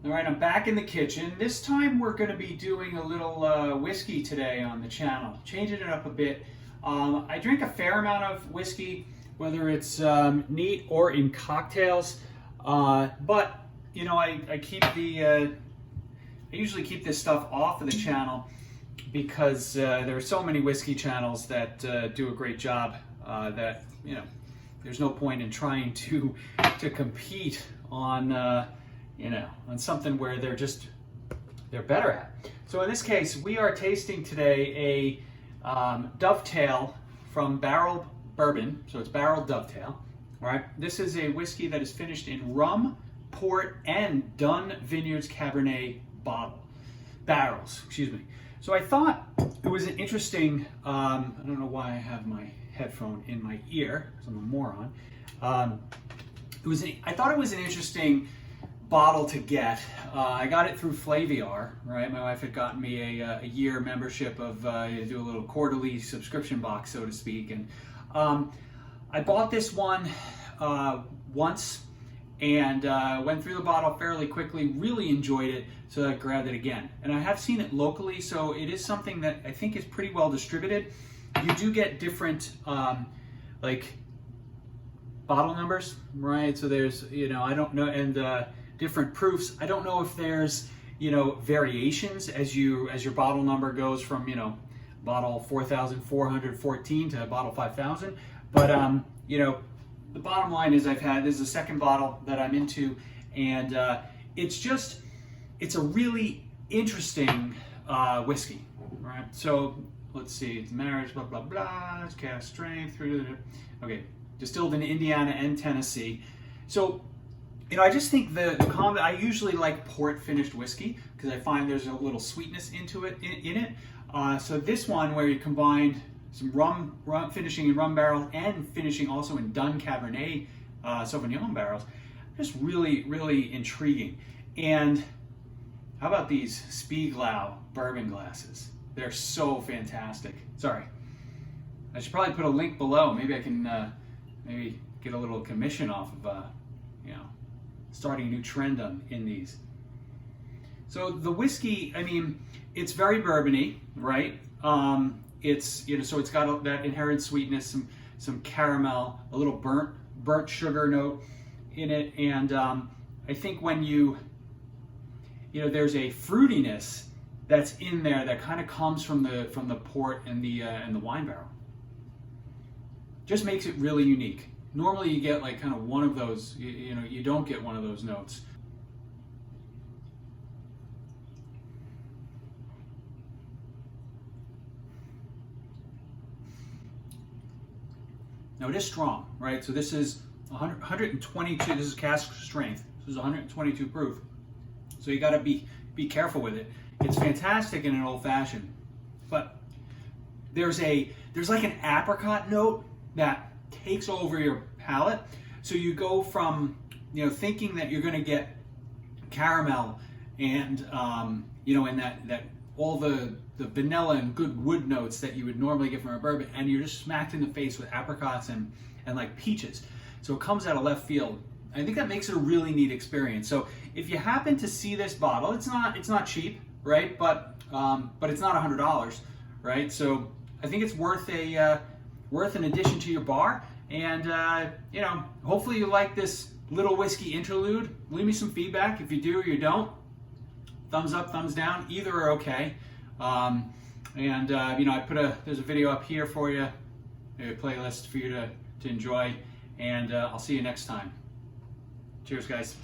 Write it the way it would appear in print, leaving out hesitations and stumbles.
All right, I'm back in the kitchen. This time we're going to be doing a little whiskey today on the channel, changing it up a bit. I drink a fair amount of whiskey, whether it's neat or in cocktails, but you know, I usually keep this stuff off of the channel because there are so many whiskey channels that do a great job that, you know, there's no point in trying to compete on you know, on something where they're better at. So in this case, we are tasting today a Dovetail from Barrell Bourbon. So it's Barrell Dovetail. All right. This is a whiskey that is finished in rum, port, and Dunn Vineyards Cabernet barrels. Excuse me. So I thought it was an interesting. I don't know why I have my headphone in my ear, because I'm a moron. I thought it was an interesting bottle to get. I got it through Flaviar, right? My wife had gotten me a year membership of do a little quarterly subscription box, so to speak, and I bought this one once and went through the bottle fairly quickly, really enjoyed it, so I grabbed it again. And I have seen it locally, so it is something that I think is pretty well distributed. You do get different like bottle numbers, right? So there's, you know, I don't know, and different proofs. I don't know if there's, you know, variations as your bottle number goes from, you know, bottle 4,414 to bottle 5,000. But you know, the bottom line is this is the second bottle that I'm into, and it's a really interesting whiskey, right? So let's see, it's marriage, blah blah blah, it's cask strength, okay, distilled in Indiana and Tennessee. So, you know, I just think I usually like port finished whiskey because I find there's a little sweetness into it in it. So this one, where you combine some rum finishing in rum barrels and finishing also in Dunn Cabernet Sauvignon barrels, just really, really intriguing. And how about these Spiegelau bourbon glasses? They're so fantastic. Sorry, I should probably put a link below. Maybe I can maybe get a little commission off of you know, starting a new trend in these. So the whiskey, I mean, it's very bourbony, right? It's, you know, so it's got that inherent sweetness, some caramel, a little burnt sugar note in it, and I think when you know, there's a fruitiness that's in there that kind of comes from the port and the wine barrel. Just makes it really unique. Normally you get like kind of one of those, you know, you don't get one of those notes. Now it is strong, right? So this is 122, this is cask strength. This is 122 proof. So you gotta be careful with it. It's fantastic in an old fashioned, but there's like an apricot note that takes over your palate. So you go from, you know, thinking that you're going to get caramel and you know, and that all the vanilla and good wood notes that you would normally get from a bourbon, and you're just smacked in the face with apricots and like peaches. So it comes out of left field. I think that makes it a really neat experience. So if you happen to see this bottle, it's not cheap, right? But it's not $100, right? So I think it's worth an addition to your bar. And you know, hopefully you like this little whiskey interlude. Leave me some feedback if you do or you don't. Thumbs up, thumbs down, either are okay. And you know, there's a video up here for you, a playlist for you to enjoy. And I'll see you next time. Cheers, guys.